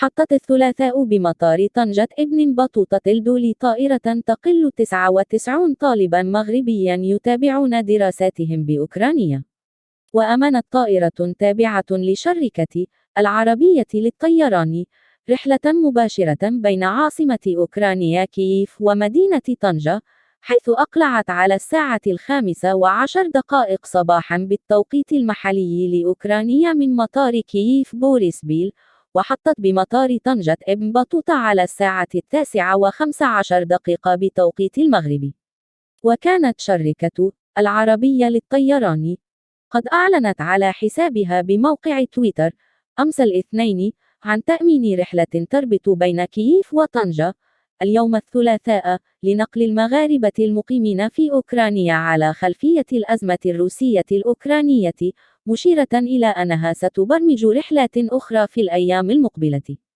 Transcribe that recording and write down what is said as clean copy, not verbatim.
أحطت الثلاثاء بمطار طنجة ابن بطوطة الدولي طائرة تقل 99 طالبا مغربيا يتابعون دراساتهم بأوكرانيا. وأمنت طائرة تابعة لشركة العربية للطيران رحلة مباشرة بين عاصمة أوكرانيا كييف ومدينة طنجة، حيث أقلعت على 5:10 صباحا بالتوقيت المحلي لأوكرانيا من مطار كييف بوريسبيل، وحطت بمطار طنجة ابن بطوطة على 9:15 بتوقيت المغرب. وكانت شركة العربية للطيران قد أعلنت على حسابها بموقع تويتر أمس الاثنين عن تأمين رحلة تربط بين كييف وطنجة اليوم الثلاثاء لنقل المغاربة المقيمين في أوكرانيا على خلفية الأزمة الروسية الأوكرانية، مشيرة إلى أنها ستبرمج رحلات أخرى في الأيام المقبلة.